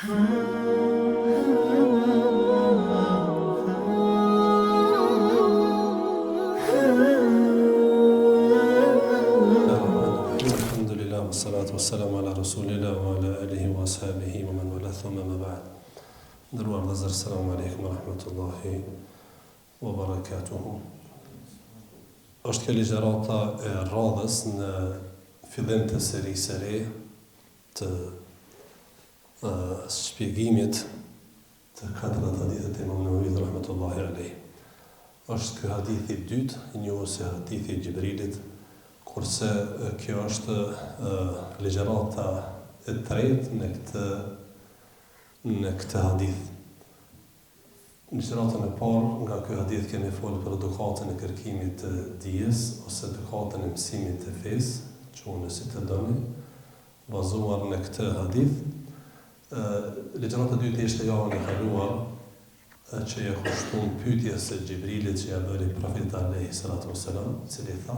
Alhamdulillah, wassalatu wassalamu ala rasulillah wa ala alihi wa ashabihi wa man wala thumma ma ba'd. Ndëruar vëllezër, selamu alaikum wa rahmatullahi wa barakatuhu. Është kjo ligjërata e radhës në fillim të serisë së re të shpjegimit të 4 hadithet e Imam Nawawi rahmetullahi alayh. Është ky hadithi i dytë, i njohur si hadithi i Xhibrilit, kurse kjo është ligjërata e tretë në këtë hadith. Në ligjëratën e parë nga ky hadith kemi folur për edukatën e kërkimit të dijes ose edukatën e mësimit të fesë, quhen si të doni, bazuar në këtë hadith. Ligjërata e dytë ishte javën e kaluar që ja kushtun pyetjes së Xhibrilit që ja bëri profeti alayhi salatu wassalam, i cili tha: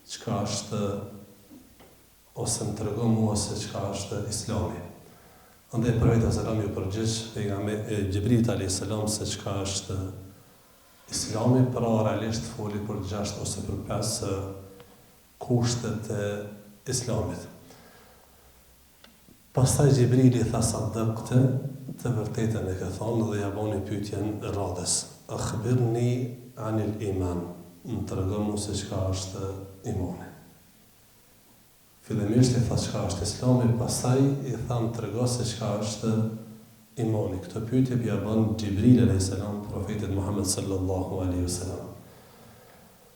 çka është ose më tregon mua se çka është Islami. Andaj profeti sallallahu alaihi wasallam ju përgjigj pejgamberit Xhibrilit alayhi salam se çka është Islami, pra realisht foli për 6 ose për 5 kushtet e Islamit. Pastaj Xhibrili tha sadaqte, të vërtetën e ke thonë, dhe ja boni pyetjen e radhës. Akhbirni anil iman, më tregon mua se çka është imani. Fillimisht i tha çka është Islami, pastaj i tha më trego se çka është imani. Këtë pyetje ja bën Xhibril alayhis salam profetit Muhammed sallallahu alaihi wasallam.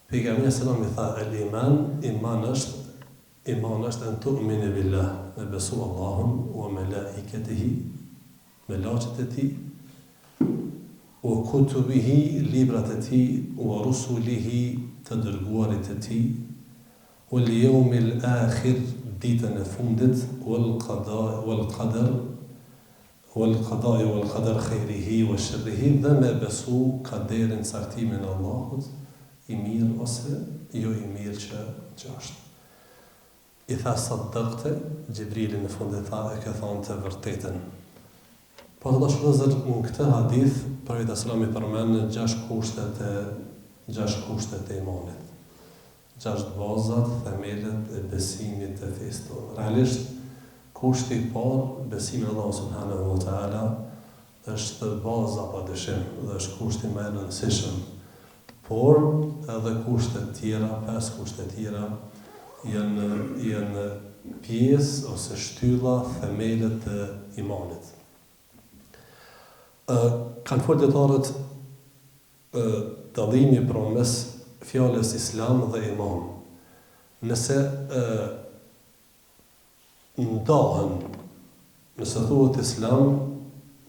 Pejgamberi sallallahu alaihi wasallam i tha el iman është an tu'minu billah, me besu Allahun wa malaikatihi, me laqet e tij, wa kutubihi, librat e tij, wa rusulihi, të dërguarit e tij, wal yawmil akhir, ditën e fundit, wal qadar khairihi wa sharrihi, dhe me besu kaderin, saktimin e Allahut, i mirë ose jo i mirë që është. I tha sadaqte, Xhibrili në fund e tha e ke thonë të vërtetën. Po të dashur në këtë hadith, profeti sallallahu alaihi wasallam përmend 6 kushtet e imanit. 6 bazat, themelet e besimit të fesë tonë. Realisht, kushti i parë, besimi në Allah subhanahu wa taala, është baza padyshim dhe është kushti më i rëndësishëm. Por edhe kushtet tjera, 5 kushtet tjera, janë pjesë ose shtylla, themelet të imanit. Kanë folur dietarët dallimi mes fjalës Islam dhe iman. Nëse ndahen, nëse thuhet Islam,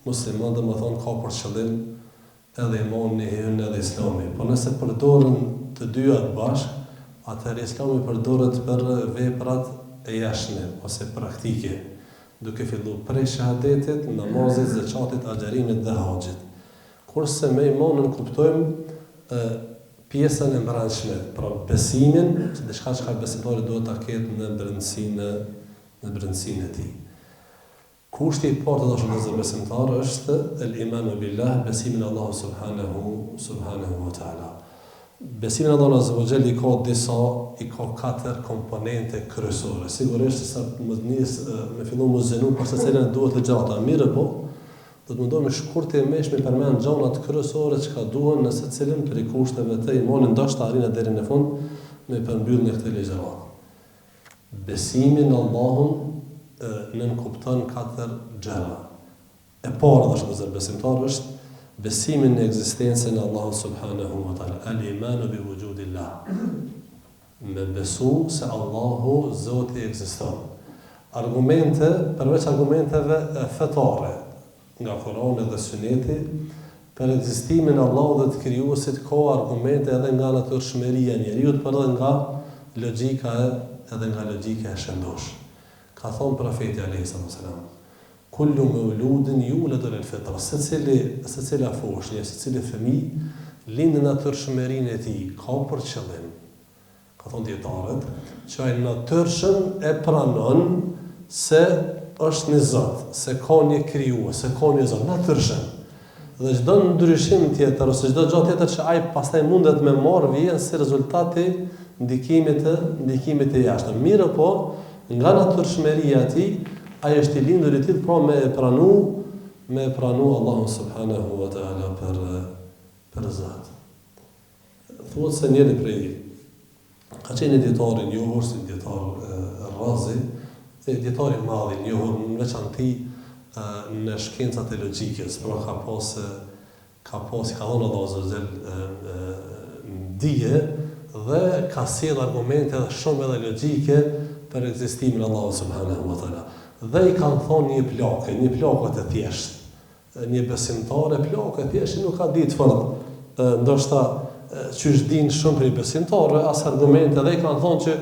musliman dhe më thonë ka për qëllim edhe imani hyn edhe Islami. Po nëse përdoren të dyja bashkë, atëherë Islami përdoret për veprat e jashtme ose praktike, duke filluar prej shahadetit, namazit, zakatit, agjerimit dhe haxhit. Kurse me imanin kuptojmë pjesën e brendshme, pra besimin, që diçka që besimtari duhet ta ketë në brendësinë e tij. Kushti i parë të dashur besimtar është el-imanu billah, besimi në Allah subhanahu wa taala. Besimi në Allah azza wa jall i ka 4 komponente kryesore. Sigurisht sa me fillu më zënu për secilën duhet ligjata, mirë po do të mundohemi shkurtimisht me përmend gjonat kryesore që duhen në secilën prej kushteve të imanit, ndoshta arrin deri në fund me përmbyll në këtë ligjërat. Besimi në Allahun nënkupton 4 gjëra. E para dashur besimtar është besimin në ekzistencën e Allahut subhanahu wa taala, al-imanu bi wujudillah. Me besu se Allahu Zoti ekziston. Argumente, përveç argumenteve fetare nga Kurani dhe Suneti, për ekzistimin e Allahut dhe të krijuesit ka argumente edhe nga natyrshmëria e njeriut, por edhe nga logjika e shëndosh. Ka thonë profeti alayhi salam: kullu mauludin yuladu lil fitra, secila foshnjë, secili fëmijë lind në natyrshmërinë e tij, ka për qëllim. Ka thonë dietarët, që ai natyrshëm e pranon se është një Zot, se ka një krijues, se ka një Zot natyrshëm. Dhe çdo ndryshim tjetër ose çdo gjë tjetër që ai pastaj mundet me marr vjen si rezultati ndikimit të jashtëm. Mirë po, nga natyrshmëria e tij, ai është i lindur i tillë pra me pranu Allahun subhanahu wa taala për Zot. Thuhet se njëri prej ka qenë dietar i njohur, si dietar Razi, dietar i madh i njohur në veçantë në shkencat e logjikës, pra ka dhënë Allahu azza dije dhe ka sjell argumente edhe shumë edhe logjike për ekzistimin e Allahut subhanahu wa taala. Dhe i kanë thonë një plakë të thjeshtë. Një besimtar e plakë e thjeshtë nuk ka ditë fort. Ndoshta qysh din shumë për besimtarëve as argumente dhe i kanë thonë që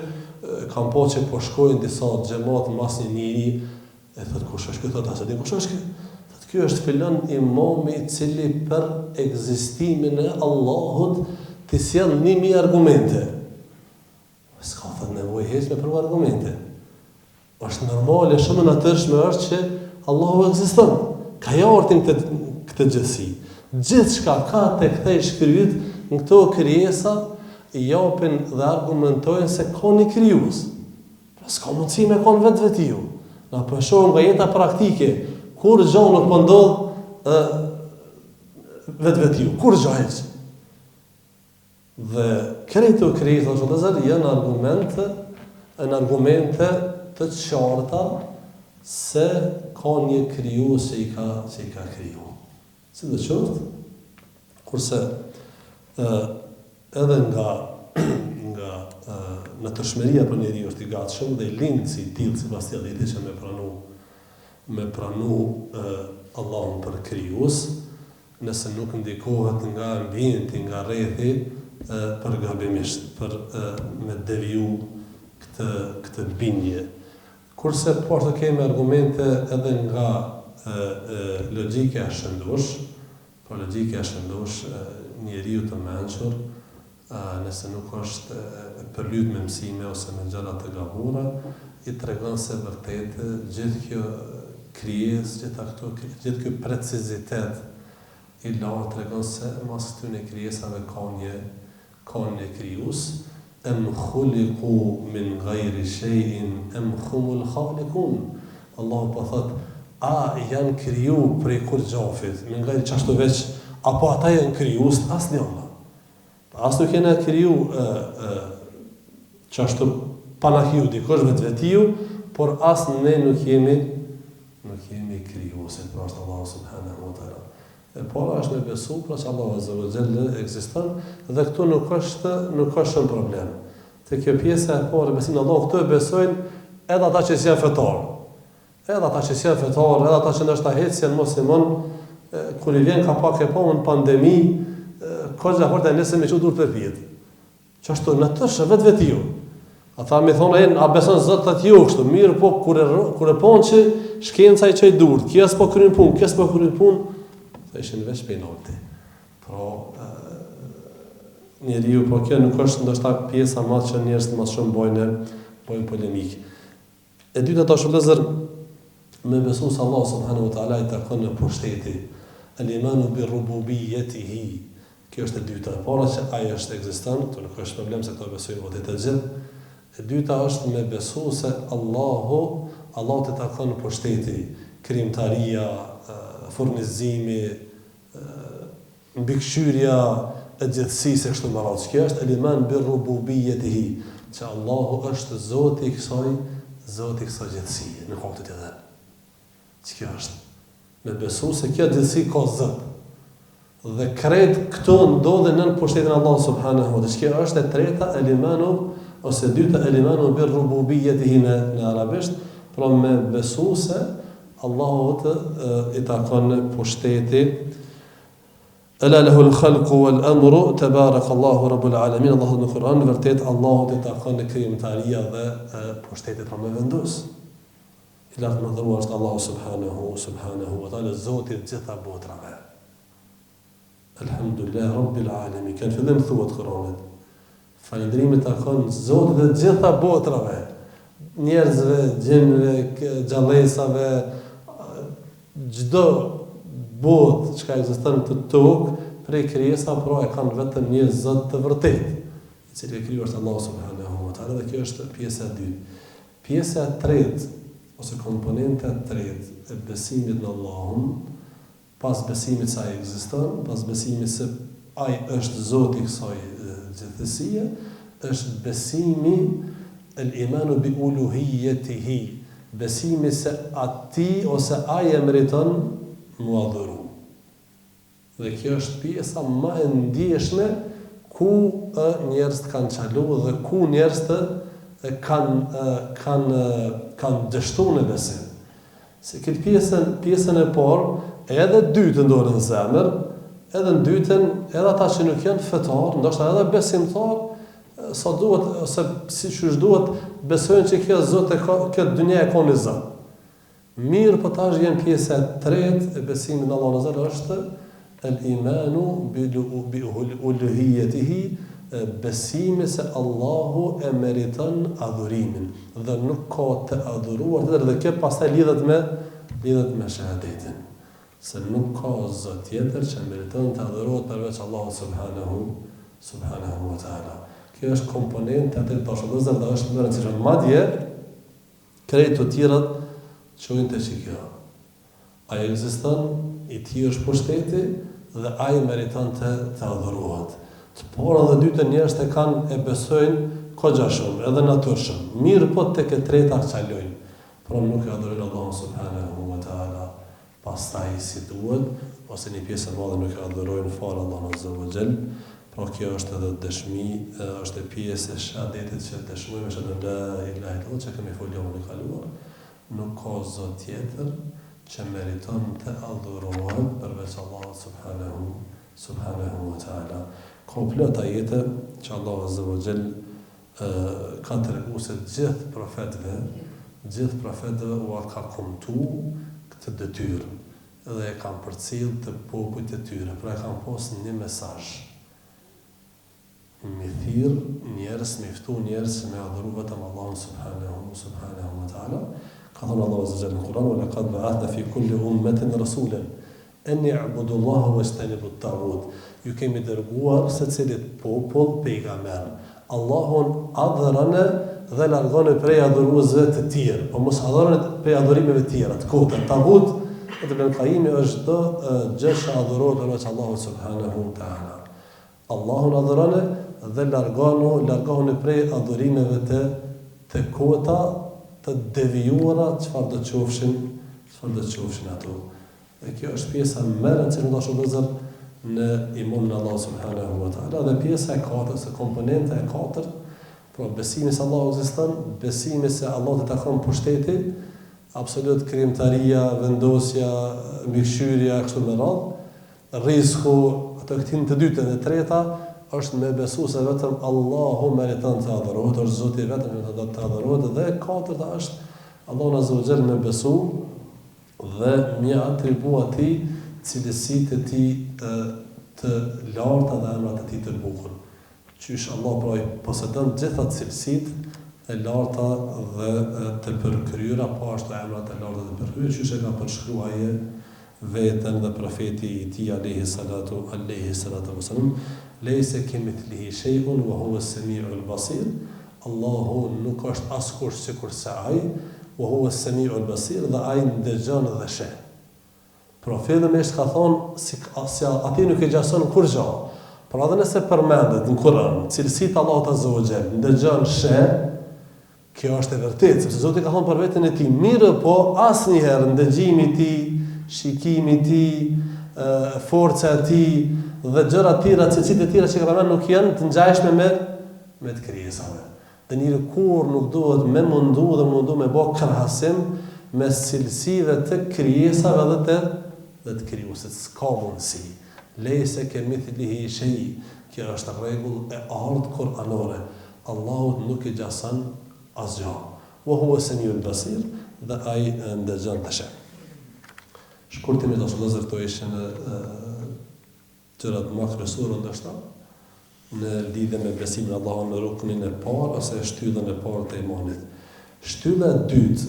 kanë po që po shkojnë disa xhamat mas një njeri e thotë kush është ky, thotë asë din kush është ky. Thotë ky është filan imami i cili për ekzistimin e Allahut të sjell 1000 argumente. S'ka thënë nevojë hiç me për argumente. Është normale, shumë natyrshme është që Allahu ekziston. Ka jartin këtë gjësi. Gjithçka ka të kthej shkryt në këto krijesa japin dhe argumentojnë se ka një krijues. Pra s'ka mundësi me kon vetë. Na po shohim nga jeta praktike, kur gjë nuk po ndodh vetë. Kur gjë hiç. Dhe këto krijesa janë argumente të qarta se ka një krijues që i ka kriju. Si do qoftë, kurse edhe nga natyrshmëria për njeriu është i gatshëm dhe i lind si tillë sipas tillë që me pranu Allahun për krijues, nëse nuk ndikohet nga ambienti, nga rrethi për gabimisht, për me deviju këtë bindje. Kurse po të kemi argumente edhe nga logjika e shëndosh, por logjika e shëndosh njeriu të mençur, nëse nuk është përlyt me mësime ose me gjëra të gabura, i tregon se vërtet gjithë kjo krijesë, gjithë kjo precizitet i lartë tregon se mas këtyre krijesave ka një krijues. Em khuliqu min ghayri shay'in em humul khaliqun. Allahu po thot, a janë kriju prej kur gjafit, min ghayri çashtu veç, apo ata janë krijues asnjë Allah. As nuk jena kriju çashtu pa na kriju dikush vetvetiju, por as ne nuk jemi krijuese për Allahu subhanahu wa taala. Por është me besu pra që Allahu azza wa jalla ekziston dhe këtu nuk është shumë problem. Te kjo pjesa e parë besimin në Allah këtu e besojnë edhe ata që janë fetar. Edhe ata që ndoshta hecën musliman kur i vjen ka pak e në pandemi, koza horta nëse me çudur për pjet. Çashtu natyrshë vetvetiu. Ata më thonë a beson Zot atë ju kështu, mirë po kur e pon që shkenca i çoj durt, kjo s'po kryen punë, ishin veç penalti. Njeriu, po kjo nuk është ndoshta pjesa më që njerëzit më shumë bojnë polemik. E dyta të shëllëzër, me besu se Allah subhanahu wa taala i takon në pushteti, al-imanu bi rububiyyatihi. Kjo është e dyta. Para që ai është ekziston, to nuk është problem se këto besojnë votë të gjithë. E dyta është me besu se Allahu të takon në pushteti, krijimtaria, furnizimi, mbikëqyrja e gjithësisë kështu me radhë. Kjo është el-iman bi rububiyyatihi, që Allahu është Zoti i kësaj gjithësie, në kohët e tij. Ç'kjo është? Me besu se kjo gjithësi ka Zot. Dhe krejt këto ndodhen nën pushtetin e Allahut subhanahu wa taala. Kjo është e treta el-imanu ose dyta el-imanu bi rububiyyatihi në arabisht, pra me besu se Allahu i takon pushteti. Ala lahu al-khalqu wal-amru tabarakallahu rabbul alamin. Allahu në Kur'an vërtet Allahu i takon krijimtaria dhe pushtetit pra me vendos. I lartë më dhëruar është Allahu subhanahu wa taala, Zoti i gjitha botrave. Alhamdulillah rabbil alamin. Kan fillim thuhet Kur'anit. Falëndrimi takon Zotit të gjitha botrave. njerëzve, gjinëve, gjallësave, çdo botë që ekziston të tokë, prej krijesa, pra e kanë vetëm një Zot të vërtetë, i cili e krijoi është Allahu subhanahu wa taala, dhe kjo është pjesa e dytë. Pjesa e tretë ose komponenta e tretë e besimit në Allahun, pas besimit se ai ekziston, pas besimit se ai është Zoti i kësaj gjithësie, është besimi el-imanu bi uluhiyatihi, besimi se ati ose ai e meriton mu adhuru. Dhe kjo është pjesa më e ndjeshme ku njerëzit kanë qalu dhe ku njerëzit kanë dështuar në besim. Se këtë pjesën e parë, edhe dytën dorë në zemër, edhe në dytën, edhe ata që nuk janë fetar, ndoshta edhe besimtar, sa duhet, ose si që duhet, besojnë që kjo Zot e ka, kjo dynja e ka një Zot. Mirë, po tash vjen pjesa e tretë e besimit në Allahun azza është el-imanu bi uluhiyatihi, besimi se Allahu e meriton adhurimin dhe nuk ka të adhuruar tjetër, dhe kjo pastaj lidhet me shahadetin. Se nuk ka Zot tjetër që meriton të adhurohet përveç Allahut subhanahu wa taala. Kjo është komponente atë të shëndetësor dhe është më e rëndësishme. Madje krejt të tjerat çojnë te kjo. Ai ekziston, i tij është pushteti dhe ai meriton të adhurohet. Të para dhe dytën njerëzit e kanë e besojnë kogja shumë, edhe natyrshëm. Mirë, po tek e treta çalojnë. Por nuk e adhurojnë Allahun subhanahu wa taala. Pastaj si duhet, ose një pjesë e madhe nuk e adhurojnë fare Allahun azza wa jall. Pra kjo është edhe dëshmi, është e pjesë e shahadetit që dëshmojmë se la ilaha illallah që kemi folur më kaluar. Nuk ka Zot tjetër që meriton të adhurohet përveç Allahut subhanahu wa taala. Komplet ajete që Allahu azza wa jall ka treguar se gjithë profetëve u ka kombëtu këtë detyrë dhe e kanë përcjell të popujt e tyre, pra e kanë pasur një mesazh. Mi thirr njerëz, mi ftu njerëz që me adhuru vetëm Allahun subhanahu wa taala. Ka thënë Allahu azza wa jalla në Kur'an: "Wa laqad ba'athna fi kulli ummatin rasulan an ya'budu Allaha wajtanibu at-taghut." Ju kemi dërguar secilit popull pejgamber. Allahun adhuroni dhe largoni prej adhuruesve të tjerë, po mos adhuroni prej adhurimeve të tjera, të kota. Taghut, Ibn Qayyim është çdo gjë që adhurohet përveç Allahut subhanahu wa taala. Allahun adhuroni dhe largohuni prej adhurimeve të kota, të devijuara, çfarë do qofshin ato. Dhe kjo është pjesa më e rëndësishme në imanin në Allah subhanahu wa taala, dhe pjesa e katërt, se komponenta e katërt, pra besimi se Allahu ekziston, besimi se Allahu të takon pushteti, absolut krijimtaria, vendosja, mbikëqyrja kështu me radhë, rreziku, ato këtin të dytën dhe treta është me besu se vetëm Allahu meriton të adhurohet, është Zoti vetëm që të adhurohet, dhe e katërta është Allahu azza wa jall me besu dhe me atribu atij cilësitë e tij të larta dhe emrat e tij të bukur. Qysh Allah pra i posedon gjitha cilësitë e larta dhe të përkryera, po ashtu emrat e larta dhe të përkryera, qysh e ka përshkruar ai veten dhe profeti i tij alayhi salatu wassalam: "Laysa kamithlihi shay'un wa huwa as-sami'ul basir." Allahu nuk është askush sikurse ai, wa huwa as-sami'ul basir, dhe ai ndëgjon dhe sheh. Profeti më ka thonë si aty nuk e gjason kur gjë. Por edhe nëse përmendet në Kur'an cilësitë Allahut azza wa jall, ndëgjon, sheh, kjo është e vërtetë, sepse Zoti ka thonë për veten e tij, mirë, po asnjëherë ndëgjimi i tij, shikimi i tij, forca e tij dhe gjëra të tjera, cilësitë e tjera që ka përmendur nuk janë të ngjashme me të krijesave. Dhe njëri kur nuk duhet me mundu me bë krahasim mes cilësive të krijesave dhe të krijuesit. S'ka mundësi. Lejse kemithlihi shay. Kjo është rregull e ardhur kuranore. Allahu nuk i gjason asgjë. Wa huwa as-sami'ul basir, dhe ai ndëgjon dhe sheh. Shkurtimisht do të vëzër këto ishin gjërat më kryesore ndoshta në lidhje me besimin në Allahun në ruknin e parë ose shtyllën e parë të imanit. Shtylla e dytë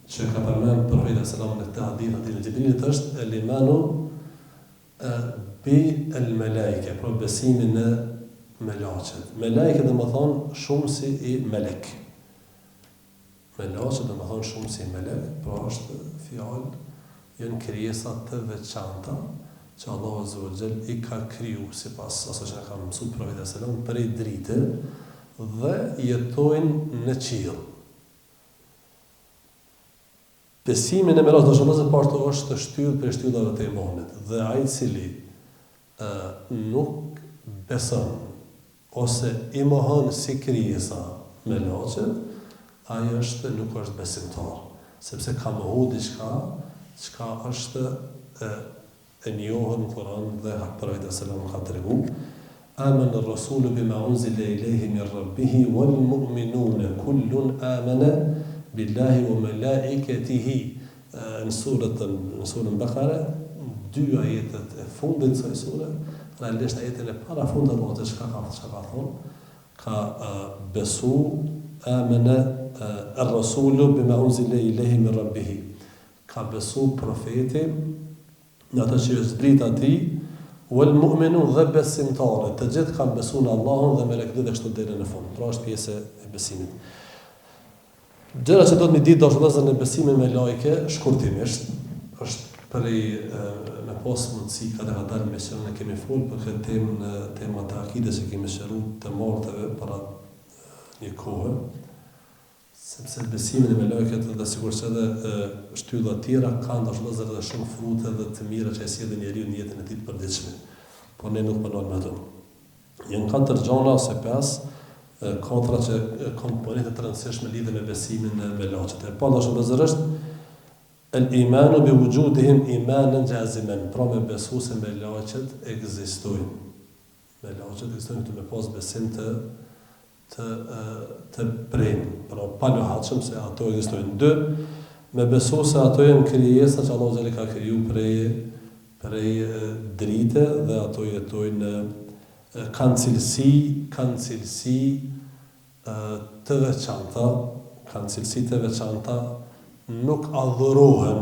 që ka përmend profeti sallallahu alaihi wasallam në hadithin e Xhibrilit është el-imanu bi el-malaika, pra besimi në melaqet. Melaqet do të thonë shumë si i melek. Melaqet do të thonë shumë si i melek, pra është fjalë janë krijesa të veçanta që Allahu Azza wa Jall i ka kriju sipas asaj që ka mësuar profeti sallallahu alaihi wasallam prej drite dhe jetojnë në qiell. Besimi në melaqet do të thotë është shtyllë për shtyllave të imanit dhe ai i cili nuk beson ose i mohon si krijesa melaqet, ai nuk është besimtar, sepse ka mohu diçka çka është e njohur në Kur'an dhe profeti sallallahu alaihi wasallam ka treguar amana ar-rasulu bima unzila ilayhi min rabbih wal mu'minuna kullun amana billahi wa malaikatihi në surën Bakara, dy ajetet e fundit të sure, realisht ajetin e para fundit do çka ka thonë, ka besu amana ar-rasulu bima unzila ilayhi min rabbih, ka besu profeti në atë që është zbrit atij, wal mu'minun dhe besimtarët, të gjithë kanë besu në Allahun dhe melekët dhe kështu deri në fund. Pra është pjesë e besimit. Gjëra që do të më ditë dashur në besimin me lajke, shkurtimisht, është prej me pas mundësi ka të dalë me se ne kemi folur për këtë temë në temat e akides që kemi shëruar të martëve para një kohë. Sepse besimin e melekët dhe sigurisht edhe shtylla të tjera kanë dashur dhe shumë frute dhe të mira që e sjellin njeriu në jetën e tij të përditshme. Po ne nuk punojmë me ato. Janë 4 gjëra ose 5 kontra që komponente të rëndësishme lidhe me besimin e melekëve. E pa dashur është el-imanu bi wujudihim imanan jaziman, pra me besu se melekët ekzistojnë. Melekët ekzistojnë këtu me pas besim të prejnë, pra pa lohatshëm se ato ekzistojnë. 2, me besu se ato janë krijesa që Allahu Xhela ka kriju prej drite dhe ato jetojnë kanë cilësi të veçanta, nuk adhurohen,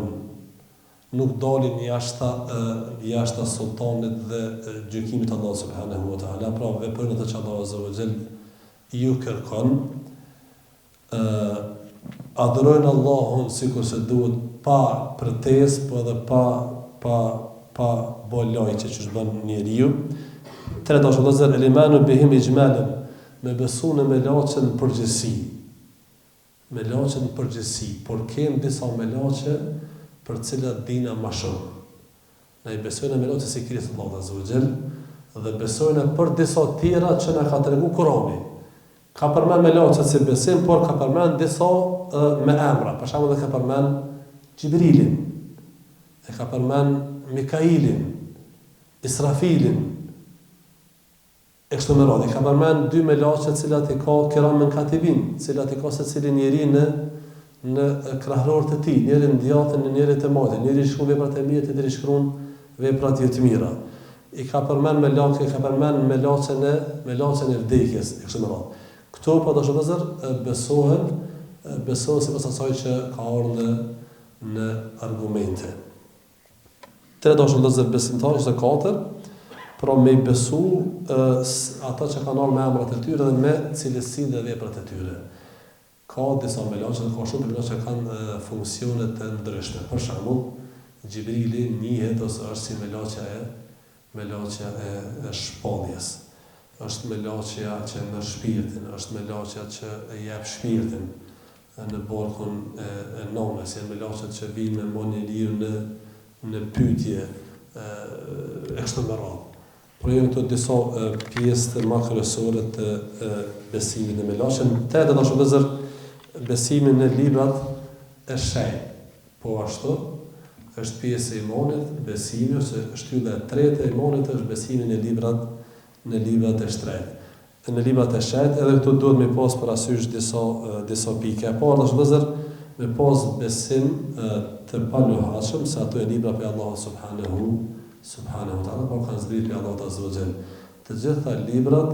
nuk dalin jashta sultanit dhe gjykimit Allahu subhanahu wa taala, pra veprën ato që Allahu Azza wa Jall ju kërkon, adhurojnë Allahun sikur se duhet pa pretesë, po edhe pa bolojçe që bën njeriu. 3 dashur el-imanu bihim ijmalan, me besu në melaqe në përgjithësi. Melaqe në përgjithësi, por kem disa melaqe për të cilat dina më shumë. Ne besojmë në melaqe si krijesë Allahu Azza wa Jall dhe besojmë për disa tjera që na ka treguar Kurani. Ka përmend melaqet si besim, por ka përmend disa me emra. Për shembull, ka përmend Xhibrilin, e ka përmend Mikailin, Israfilin, e kështu me radhë. Ka përmend 2 melaqe të cilat i ka kiramen katibin, të cilat i ka secili njeri në krahërorët e tij, njëri në djathtën, njëri të madhe, njëri shkruan veprat e mira, tjetri shkruan veprat jo të mira. I ka përmend melaqen e vdekjes, e kështu me radhë. Këto pa dashur besohen sipas asaj që ka ardhur në argumente. 3 dashur besimtarë ose 4, pra me besu ata që kanë ardhur me emrat e tyre dhe me cilësinë dhe veprat e tyre. Ka disa melaqe, ka shumë melaqe që kanë funksione të ndryshme. Për shembull, Xhibrili njihet ose është si melaqja e shpalljes. Është melaqja që merr shpirtin, është melaqja që e jep shpirtin në barkun e nonës, janë melaqet që vijnë me mon njeriu në pyetje e kështu me radhë. Por janë këto disa pjesë të kryesore të besimit në melaqen. Të dashur besimin në librat e shenjtë. Po ashtu është pjesë e imanit, besimi ose shtylla e tretë e imanit është besimi në librat e shtrenjtë. Në librat e shenjtë, edhe këtu duhet me pas parasysh disa pike. E parë dashur me pas besim të paluhatshëm se ato e libra për Allahu subhanahu wa taala, por kanë zbritur për Allahu azza wa jall. Të gjitha librat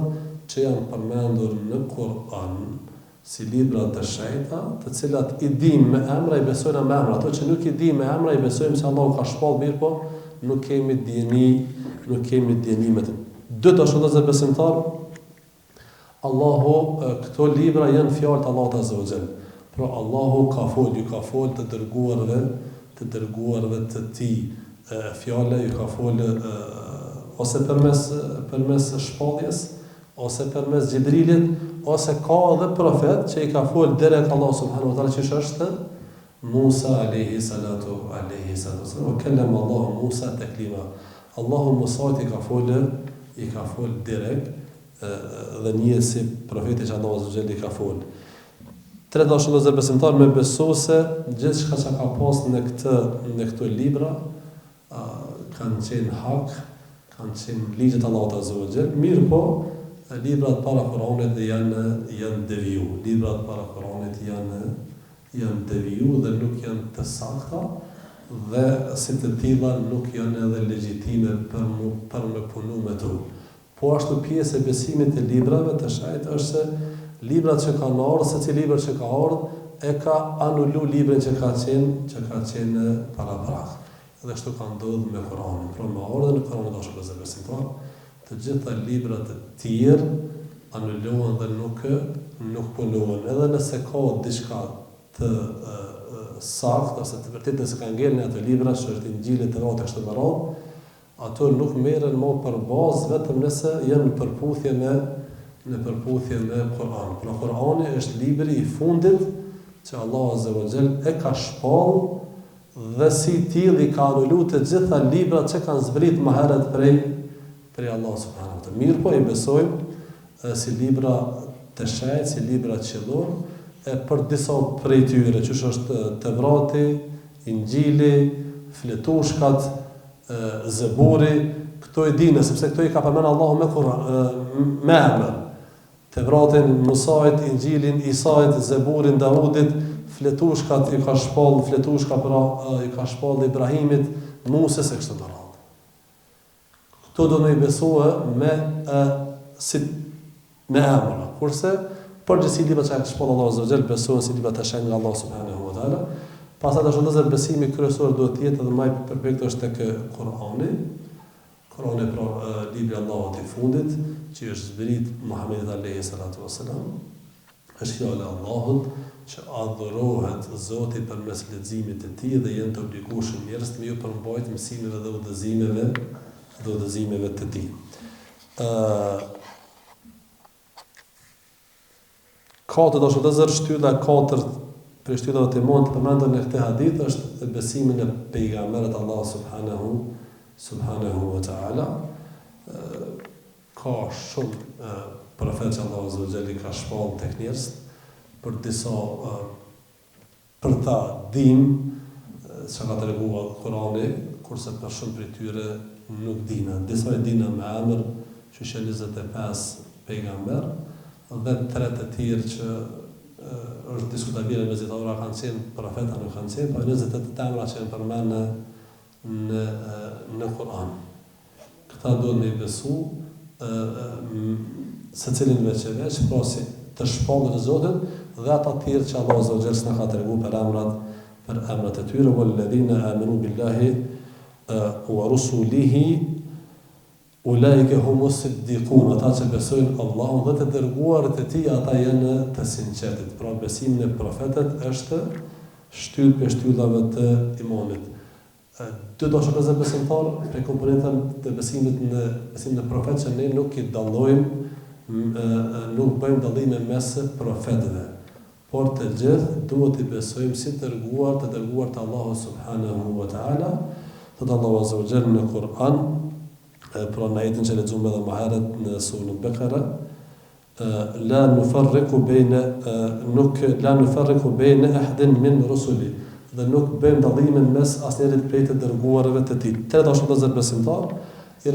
që janë përmendur në Kur'an si libra të shenjta, të cilat i dim me emra, i besojna me emra. Ato që nuk i dim me emra, i besojmë se Allahu ka shpall mirë, po nuk kemi djeni me të. Dytë është vëllezër besimtar, Allahu këto libra janë fjalët e Allahut azza wa jall. Pra Allahu ka fol të dërguarve të tij fjala, ju ka fol ose përmes shpalljes, ose përmes Xhibrilit, ose ka edhe profet që i ka fol direkt Allah subhanahu wa taala, që është Musa alayhi salatu wasalam. Kellem Allahu Musa taklima. Allahu Musa i ka fol direkt dhe një si profeti që Allahu azza wa jalla i ka fol. Tre dashur vëllezër besimtar, me besu se gjithçka që ka pas në këto libra kanë qenë hak, kanë qenë ligjet Allahut azza wa jall. Mirë po, librat para Kuranit janë deviju. Librat para Kuranit janë deviju dhe nuk janë të sakta, dhe si të tilla nuk janë edhe legjitime për me punu me to. Po ashtu pjesë e besimit të librave të shenjtë është se librat që kanë ardhur, secili libër që ka ardhur, e ka anulu librin që ka qenë paraprak. Dhe kështu ka ndodhur me Kur'anin. Pra me ardhën e Kur'anit është vëllezër besimtar, të gjitha librat e tjerë anulohen dhe nuk punohen. Edhe nëse ka diçka të saktë ose të vërtetë se ka ngel në ato libra, që është Injili, Tevrati kështu me radhë, ato nuk merren më për bazë vetëm nëse janë në përputhje me Kur'an. Pra Kur'ani është libri i fundit që Allah azza wa jall e ka shpall dhe si till i ka anulu të gjitha librat që kanë zbrit më herët prej Allah subhanahu wa taala. Mirë po i besojmë si libra të shenjtë, si libra qellor, e për disa prej tyre, që është Tevrati, Injili, Fletushkat, Zeburi, këto i dinë, sepse këto i ka përmenë Allahu me emër. Tevratin, Musait, Injilin, Isait, Zeburin, Davudit, Fletushkat i ka shpall, i ka shpall Ibrahimit, Muses e kështu me radhë. Këto do me i besue me emra, kurse përgjithësi libra që ka shpall Allahu azza wa jall besohen si libra të shenjtë nga Allah subhanahu wa taala. Pastaj është vëllezër besimi kryesor duhet të jetë edhe më i përpjektur është tek Kur'ani. Kur'ani pra libri i Allahut i fundit, që është zbrit Muhamedit alayhi salatu wasalam. Është fjala e Allahut që adhurohet Zoti përmes leximit të tij dhe janë të obligueshëm njerëzit me ju përmbajtje mësimeve dhe udhëzimeve të tij. Ka të dashur vëllezër, shtylla e katërt për shtyllave të mund të përmendur në këtë hadith është besimin në pejgamberët Allah subhanahu wa taala. Ka shumë profetë që Allah azza wa jalla ka shpall tek njerëzit, për disa për ta dim që ka treguar Kurani, kurse për shumë prej tyre nuk dinë. Disa e dinë me emër, që janë 25 pejgamber, dhe 3 të tjerë që është diskutabile me zjetora kanë qenë, profeta nuk kanë qenë, pa 28 emra që janë përmenë në Kur'an. Këta duhet me i besu se cilin veç e veç, pra si të shpallët e Zotit, dhe ata tjerë që Allah azza wa jall s'na ka tregu për emrat e tyre, walladhina amanu billahi wa rusulihi ulaike humus siddiqun, ata që besojnë Allahun dhe të dërguarit e tij, ata janë të sinqertit. Pra besimi në profetet është shtyllë për shtyllave të imanit. Dy dashur vëllezër besimtar, për komponentën të besimit në profet që ne nuk i dallojmë, nuk bëjmë dallime mes profetëve, por të gjithë duhet i besojmë si të dërguar të Allahu subhanahu wa taala. Thot Allahu azza wa jalla në Kur'an, pra në ajetin që lexuam edhe më herët në surën Bekara, la nufarriqu bayna ahadin min rusuli, dhe nuk bëjmë dallimin mes asnjërit prej të dërguarve të tij. Tre dashur vëllezër besimtar, i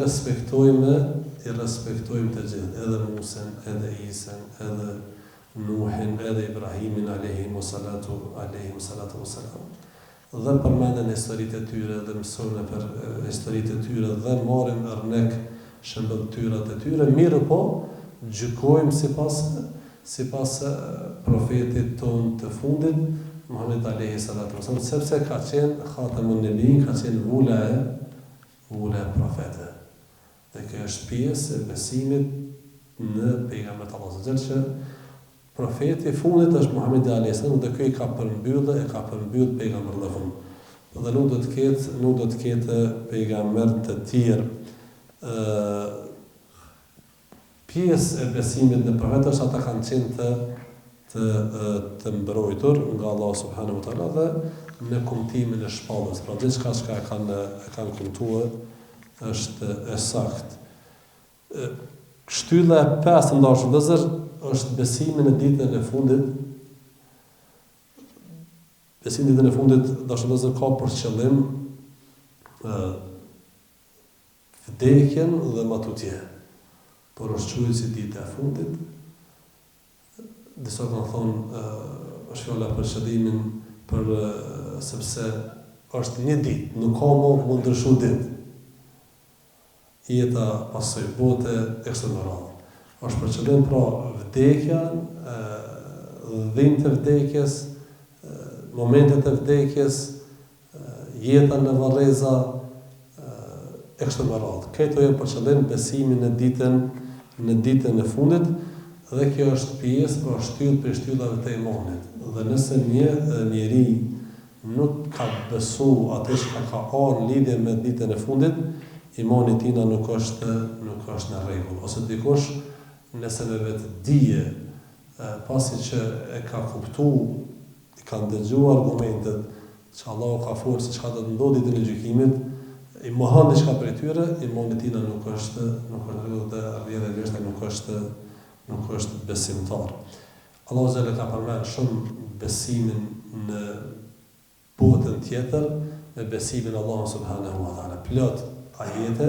respektojmë të gjithë, edhe Musen, edhe Isen, edhe Nuhin, edhe Ibrahimin alayhi salatu wassalam. Dhe përmenden historitë e tyre dhe mësojnë për historitë e tyre dhe marrim örnek shëmbëtyrat e tyre, mirë po gjykojmë sipas sipas profetit ton të fundit, Muhammed alayhi salatu wasallam, sepse ka qenë khatamun nebin, ka qenë vula e profetëve. Dhe kjo është pjesë e besimit në pejgamberin Allah azza që profeti i fundit është Muhammed alayhi salam, dhe kjo i ka përmbyll pejgamberin e fundit. Dhe nuk do të ketë pejgamber të tjerë. Pjesë e besimit në profet është ata kanë qenë të mbrojtur nga Allah subhanahu wa taala dhe në kumtimin e shpallës. Pra diçka që e kanë kumtuar është e saktë. Shtylla e pestë ndashur vëllezër është besimi në ditën e fundit. Besimi në ditën e fundit dashur vëllezër ka për qëllim vdekjen dhe matutje. Por është quajtur si dita e fundit. Disa kanë thonë është fjala për qëllimin sepse është një ditë, nuk ka më ndryshu ditë. Jeta pasoj bote e kështu me radhë. Është për qëllim pra vdekja, dhimbjet e vdekjes, momentet e vdekjes, jeta në varreza e kështu me radhë. Këto janë për qëllim besimin në ditën e fundit, dhe kjo është pjesë për shtyllë për shtyllave të imanit. Dhe nëse një njeri nuk ka besu atë që ka ardhur në lidhje me ditën e fundit, imani tina nuk është në rregull. Ose dikush nëse me vetë dije, pasi që e ka kuptuar, i ka ndëgjuar argumentet që Allahu ka folur se çka do të ndodhë ditën e gjykimit, i mohon diçka prej tyre, imani tina nuk është në rregull dhe rrjedhë nuk është besimtar. Allahu Azza ka përmendur shumë besimin në botën tjetër me besimin Allahu subhanahu wa taala. Plot ajete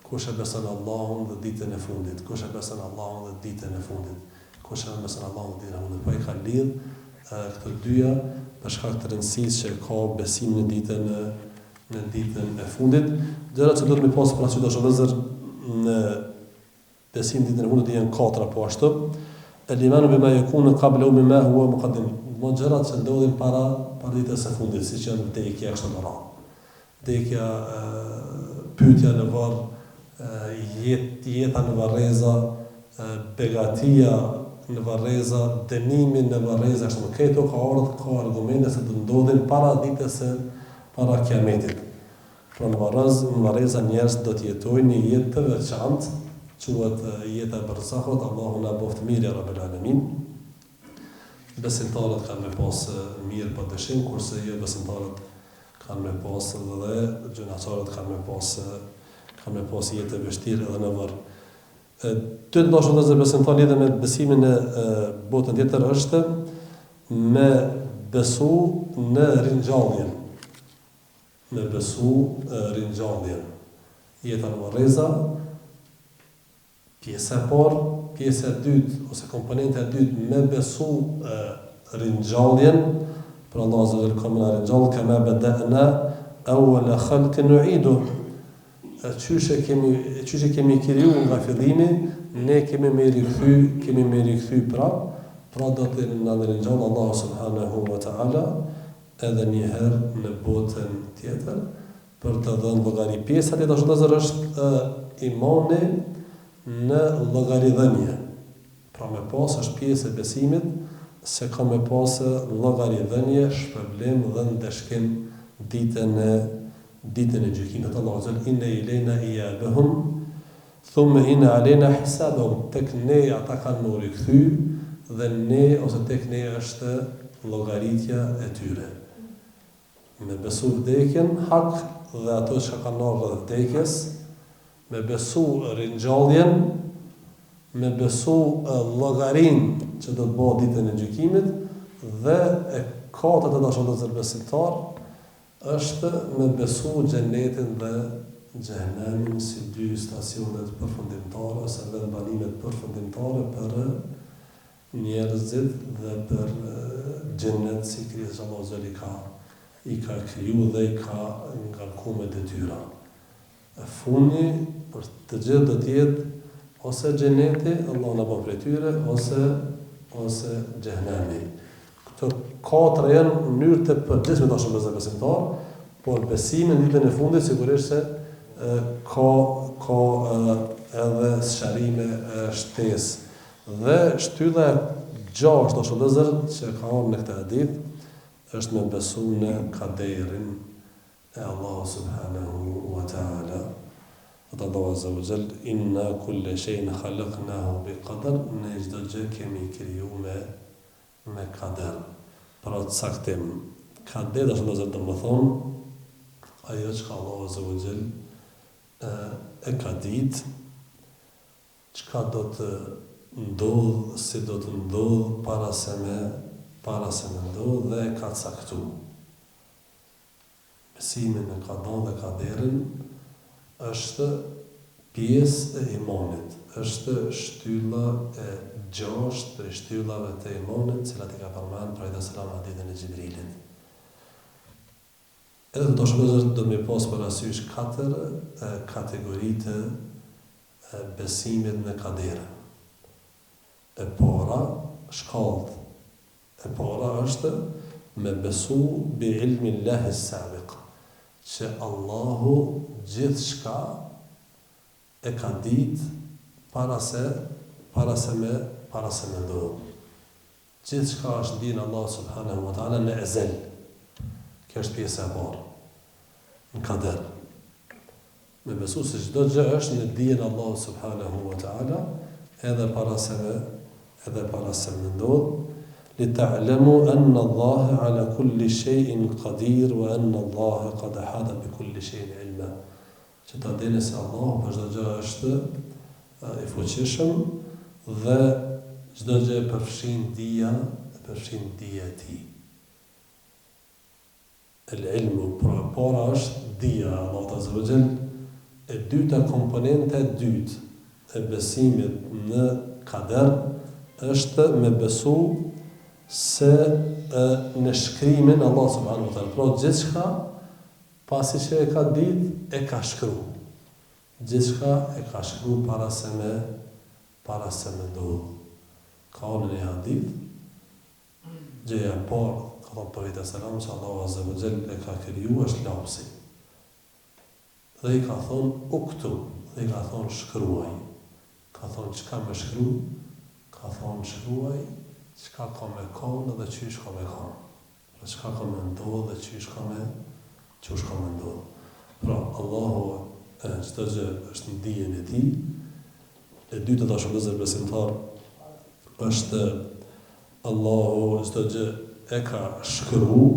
kush e beson Allahun dhe ditën e fundit, kush e beson Allahun dhe ditën e fundit, kush e beson Allahun dhe ditën e fundit. Po i ka lidh këto dyja për shkak të rëndësisë që ka besimi në ditën e fundit. Gjërat që do të më pas parasysh dashur vëllezër në besim ditën e fundit janë 4 po ashtu. El-imanu bima yakunu qabla mimma huwa muqaddim. Do gjërat që ndodhin para ditës së fundit, siç janë vdekja kështu me radhë. Vdekja, pyetja në varr, jeta në varreza, begatia në varreza, dënimi në varreza, kështu këto ka argumente se do ndodhin para ditës së para kiametit. Pra në varreza njerëz do të jetojnë një jetë të veçantë, quhet jeta e barzahut, Allahu na boft mirë ya rabbel alamin. Besimtarët kanë me pas mirë pa dëshim, kurse jo besimtarët kanë me pas dhe gjunaçarët kanë me pas jetë e vështirë edhe në varr. Të ndashur të besimtar lidhë me besimin në botën tjetër është me besu në ringjalljen. Me besu ringjalljen. Jeta në varreza, pjesa e parë, pjesa e dytë ose komponenta e dytë me besu ringjalljen, për Allah azza wa jalla ka më ringjall kama bada'na awwal khalqin nu'idu. Çuçi kemi krijuar nga fillimi, ne kemi më rikthy pra do të na ringjall Allahu subhanahu wa ta'ala edhe një herë në botën tjetër për të dhënë llogari. Pjesa e tjetër është imani në llogaridhënie. Pra me pas është pjesë e besimit se ka me pas llogaridhënie, shpërblim dhe ndeshkim ditën e gjykimit. Allahu azza inna ilena iyabahum thumma inna alena hisabahum. Tek ne ata kanë më rikthy dhe ne ose tek ne është llogaritja e tyre. Me besu vdekjen hak dhe ato që kanë ardhur vdekjes, me besu ringjalljen, me besu llogarin që do të bëhet ditën e gjykimit dhe e katërt e dashur besimtar është me besu xhenetin dhe xhenemin si dy stacionet përfundimtare ose dhe banimet përfundimtare për njerëzit dhe për xhenet si Krishti Allahu i ka kriju dhe i ka ngarkuar me detyra. Funi për të gjithë do të jetë ose xheneti, Allah na bën prej tyre, ose ose xhehenemi. Këto katër janë mënyrë të përditshme tash me besimtar, por besimi në ditën e fundit sigurisht se ka edhe sqarime shtesë. Dhe shtylla e gjashtë tash vëllezër që ka ardhur në këtë hadith është me besu në kaderin e Allah subhanahu wa ta'ala. Dhe Allah azza wa jall inna kulle shay'in khalaqnahu bi qadar, ne çdo gjë kemi kriju me kader. Pra të saktim. Kader është vëllezër domethënë ajo që Allah azza wa jall e ka ditë çka do të ndodh, si do të ndodh para se me ndodh dhe e ka caktu. Besimin në qada dhe kaderin është pjesë e imanit, është shtylla e gjashtë për shtyllave të imanit, cilat i ka përmend profeti sallallahu alaihi wasallam në Xhibrilit. Edhe të shpëzër do me pas parasysh 4 kategoritë e besimit në kader. E para, shkallët. E para është me besu bi ilmi Allahi sabiq, që Allahu gjithë shka e ka ditë para se me ndodhë. Gjithë shka është dinë Allah subhanahu wa ta'ala në ezel. Kjo është pjesë e parë në kader. Me besu se çdo gjë është në dijen Allah subhanahu wa ta'ala edhe para se me ndodhë. لتعلموا أن الله على كل شيء قدير وأن الله قد أحاط بكل شيء علما. Që ta dini se Allah për çdo gjë është i fuqishëm dhe çdo gjë e përfshin dija e tij. El-ilmu para është dija Allah azza wa jall. E dyta komponente e dytë e besimit në kader është me besu se në shkrimin Allah subhanahu wa ta'ala, pra gjithçka pasi që e ka ditë e ka shkruar. Gjithçka e ka shkruar para se me ndodhë. Ka në një hadith, gjëja e parë, ka thënë profeti sallallahu alaihi wasallam, që Allah azza wa jall e ka kriju është lapsi. Dhe i ka thonë uktu, dhe i ka thonë shkruaj. Ka thonë çka me shkru, ka thonë shkruaj çka ka me konë dhe qysh ka me konë. Pra çka ka me ndodhë dhe qysh ka me ndodhë. Pra Allahu çdo gjë është në dijen e tij. E dyta tash vëllezër besimtar është Allahu çdo gjë e ka shkruar.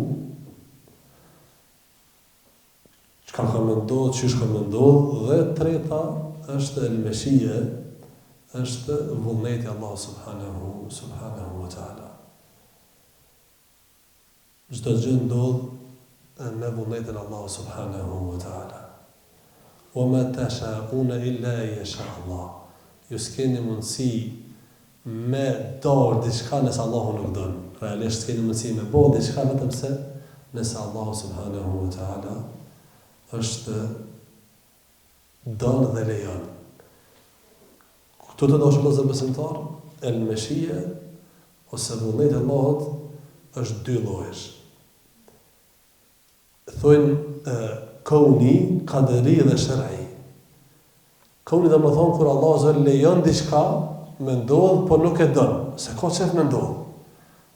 Çka ka me ndodhë, qysh ka me ndodhë, dhe treta është el-meshije, është vullneti Allah subhanahu wa ta'ala. Çdo gjë ndodh me vullnetin Allah subhanahu wa ta'ala. Wa ma tasha'una illa yasha Allah. Ju s'keni mundësi me dorë diçka nëse Allahu nuk don. Realisht s'keni mundësi me bëu diçka vetëm se nëse Allah subhanahu wa ta'ala është don dhe lejon. Këtu të dashur vëllezër besimtar, el-meshije ose vullneti i Allahut është 2 llojesh. Thonë kauni, qadari dhe shar'i. Kauni do të thonë kur Allah azza lejon diçka me ndodh, por nuk e don, se ka çfarë me ndodh.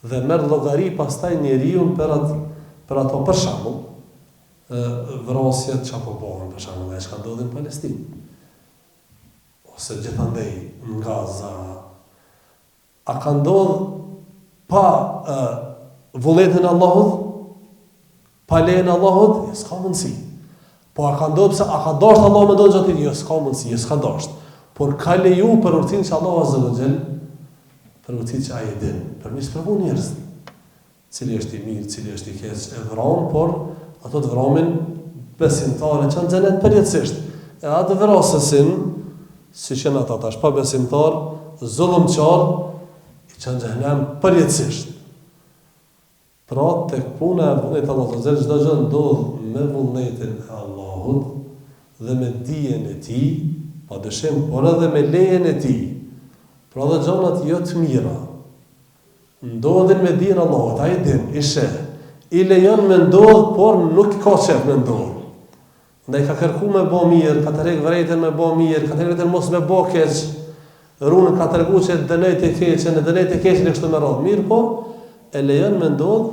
Dhe merr llogari pastaj njeriu për ato, për shembull, vrasjet që po bëhen, për shembull, ajo që ndodhi në Palestinë. Ose gjithandej në Gaza, a ka ndodhë pa vullnetin e Allahut, pa lejen e Allahut, s'ka mundësi. Po a ka ndodhë pse a ka dashur Allahu me ndodhë gjatë jo, s'ka mundësi, s'ka dashur. Por ka leju për urtin që Allahu azza wa jall, për urtin që ai e din, për mi sprovu njerëz. Cili është i mirë, cili është i keq, e vron, por ato të vromin besimtarë që në xhenet përjetësisht. E atë vrasësin, si që në ata tash pa besimtar, zullumçar, i që në xhenem përjetësisht. Pra, tek puna e vullnetit Allahut azza wa jall, çdo gjë ndodh me vullnetin e Allahut dhe me dijen e tij, padyshim, por edhe me lejen e tij. Pra dhe gjonat jo të mira, ndodhin me dijen Allahut, ai din, i sheh. I lejon me ndodh, por nuk ka qef me ndodh. Ndaj ka kërku me bo mirë, ka të rejtë vrejtën me bo mirë, ka të rejtë mos me bo keq, runën ka të regu që dënejt e keqen, e dënejt e keqen e kështu me radhë. Mirë po, e lejon me ndodh,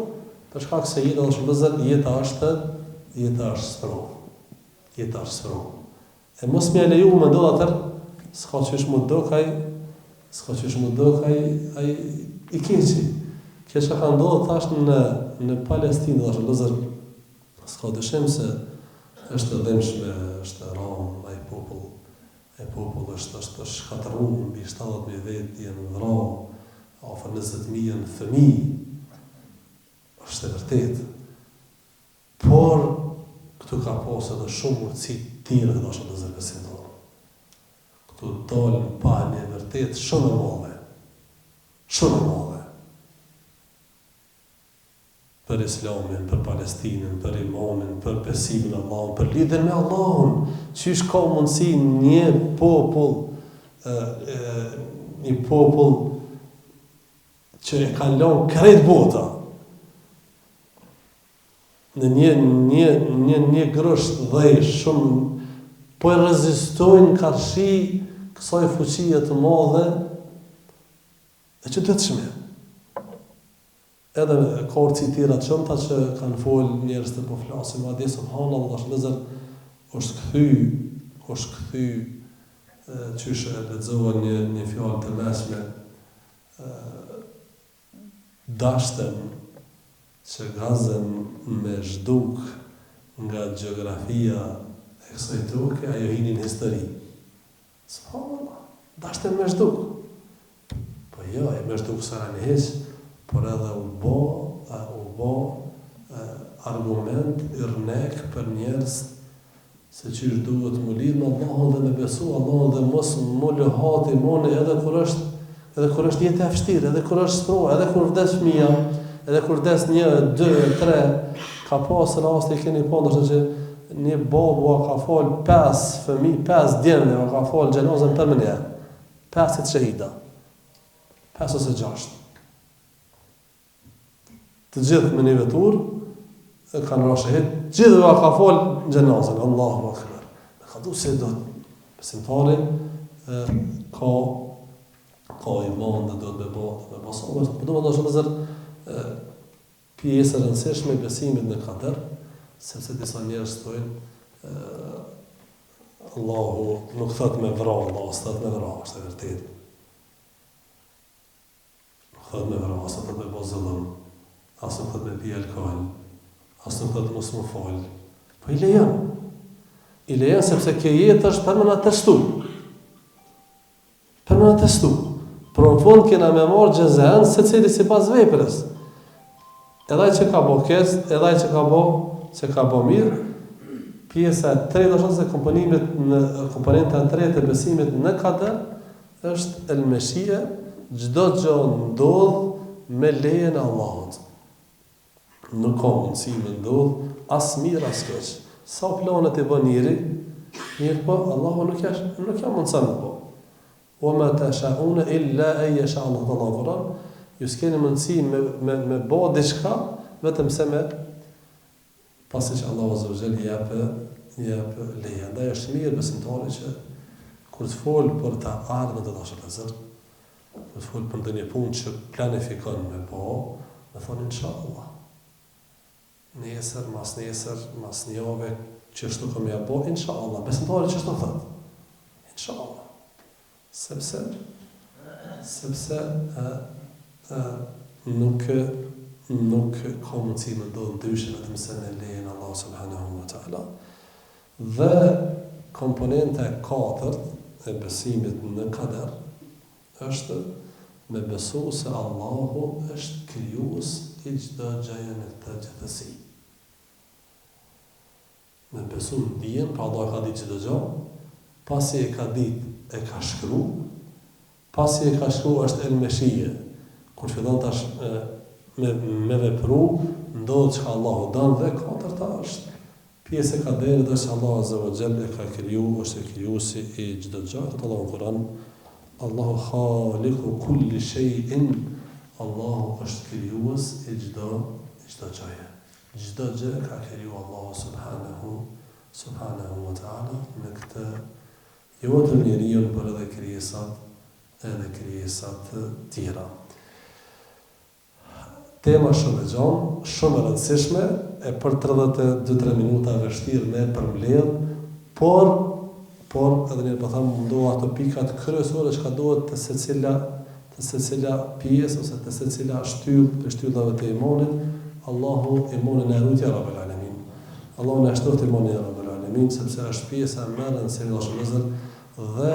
përshka këse jeta dhe shëmbëzër, jeta është sprovë. Jeta është sprovë. E mos me e leju me ndodh atër, s'ka qysh mu do kaj i keqi. Kjo që ka ndodhë thash në Palestinë dhe shëmbëzër, s'ka dëshim se është dhemshme, është ram, ai popull është shkatërruar mbi 70.000 vetë janë vrarë, afër 20.000 janë fëmijë. Është e vërtetë. Por këtu ka pasur edhe shumë urtësi të tjera të dashur të zërbesimtar. Këtu dalën pa një vërtet shumë e madhe. Shumë e madhe. Për Islamin, për Palestinën, për imanin, për besimin e Allahut, për lidhjen me Allahun, çish ka mundësi një popull që e ka lënë krejt bota në një grosht dhej shumë, po e rezistojnë karshi kësaj fuqie të madhe e çuditshme. Edhe ka urtësi tjera të shumta që kanë folë njerëz të po flasin, madje subhanallahu vëllazër është kthy qysh e lexova një fjalë të mesme dashtem që gazen me zhduk nga gjeografia e kësaj toke, ajo hinin histori. Subhanallah, dashtem me zhduk. Po jo, e me zhduk sara në heq, por edhe u bo argument i rnek për njerëz se qysh duhet mu lidh me Allahun dhe me besu Allahun dhe mos mu lëhati mone edhe kur është jetë e vështirë, edhe kur është sprovë, edhe kur vdes fëmia, edhe kur vdes 1, 2, 3, ka pas raste keni pa ndoshta që një babu ka fol 5 fëmijë, 5 djemë, ka fol xhenozën për mëne. 5 të shahida. 5 ose 6. Të gjithë me një vetur, kanë rrë shahid, gjithëve ka folë në gjenazën, Allahu akbar. Me ka du se do të besimtari, ka iman dhe do të me sabër. Po do më ndoshtë të zërë pjesë e rëndësishme besimit në kader, sepse disa njerëz thojnë, Allahu nuk thot me vra, Allahu s'thot me vra, është e vërtet. Nuk thot me vra, s'thot me bo zëllëm. Asë nuk thët me pi alkohol, asë nuk thët mos më falë. Po i lejon. I lejon sepse kjo jetë është për më në testu. Për më në testu. Por në fund kena me marrë gjëzen se cili si pas veprës. Edhaj që ka bo kes, edhaj që ka bo mirë, pjesa e tretë është se komponenta e tretë e besimit në kader është elmeshie, çdo gjë ndodh me lejen e Allahut. Nuk ka mundësi me ndodh as mirë as keq. Sa planet i bën njëri, mirë po Allahu nuk ka mundësa me po. Wa ma tashauna illa an yasha Allahu Allahu Quran. Ju s'keni mundësi me bë diçka vetëm se me pasi që Allahu Azza wa Jall i jep leje. Ndaj është mirë besimtari që kur të fol për të ardhmen të dashur të zot, kur të fol për ndonjë punë që planifikon me po, me thonë inshallah. Nesër, mas një jave, që shtu kom ja bo, inshallah, besimtari që shtu thët. Inshallah. Sepse nuk ka mundësi me ndodhë ndryshe vetëm se me lejen Allah subhanahu wa ta'ala. Dhe komponenta e 4 e besimit në kader është me besu se Allahu është krijues i çdo gjëje në këtë gjithësi. Me besu në dijen, pra Allah e ka ditë çdo gjë, pasi e ka ditë e ka shkru, pasi e ka shkru është elmeshije. Kur fillon tash me vepru, ndodhë që Allahu dënë dhe 4 është pjesë e kaderit është Allah Azza wa Jall e ka kriju, është krijuesi i çdo gjë. Allahu në Kur'an, Allahu khaliqu kulli shay'in, Allahu është krijues i çdo gjëje. Çdo gjë ka kriju Allahu subhanahu wa ta'ala në këtë jo vetëm njeriu, por edhe krijesat tjera. Tema shumë e gjatë, shumë e rëndësishme, e për 32-3 minuta vështirë me përmbledh, por edhe një po them mundoha ato pikat kryesore që duhet të secila pjesë ose të secila shtyllë për shtyllave të imanit. Allahu imanin e rujtja Rabbul Alamin. Allahu na shtoft imanin e Rabbul Alamin, sepse është pjesa më e rëndësishme dhe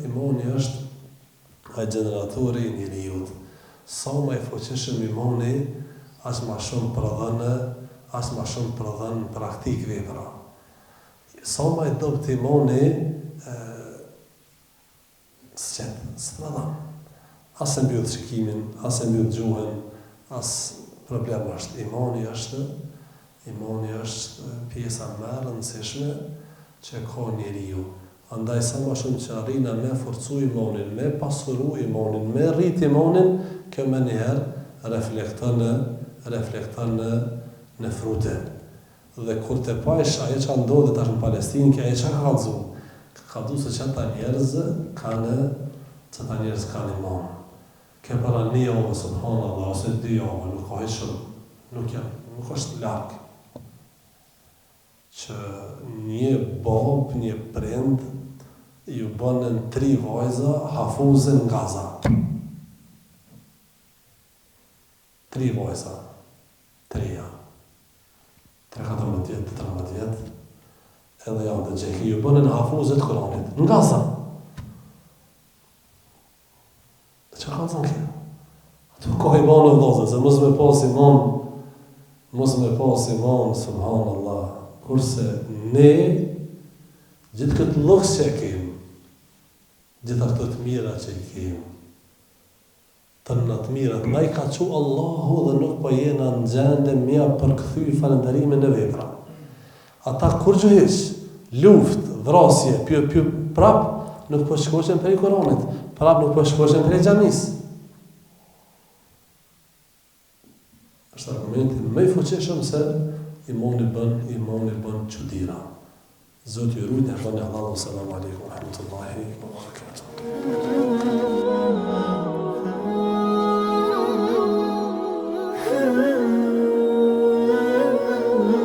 imani është ai generatori i njeriut. Sa më i fuqishëm imani, as më shumë prodhon praktik vepra. Sa më i dobët imani, s'prodhon. As e mbyll shikimin, as e mbyll gjuhën, as problem është. Imani është pjesa më e rëndësishme që ka njeriu. Andaj sa më shumë që arrijna me forcu imanin, me pasuru imanin, me rrit imanin, kjo më njëherë reflekton në frute. Dhe kur të pajsh ajo që ndodhe tash në Palestinë, ajo që ka kallëzu. Ka kallëzu se qëta njerëz kanë iman. Ke para një javë, subhanallah, ose 2 javë, nuk ka heq shumë, nuk është larg. Që një bab, një prind, ju bënën 3 vajza hafuze në Gaza. 3 vajza. 3 14 vjetë, 13 vjetë, edhe janë të gjeki, ju bënën hafuze të Kuranit, në Gaza. Dhe që ka të në kjo? Ato ka imanë në dozë, se mos me pas iman, subhanallah, kurse ne, gjithë këtë luks që e kemë, gjitha këtë të mira që i kemë, të në të mirat, na i ka që Allahu dhe nuk po jena në gjende mja përkthy falënderimin e vepra. Ata kur gjuhesh, luft, vrasje, prap, nuk po shkoqen për i Koranit, prap nuk po shkoqen për i xhamis. Është argumentin më i fuqishëm se imani bën çuditëra. Zoti ju rujt, ne Allahu selam aleikum wa rahmatullahi wa barakatuh.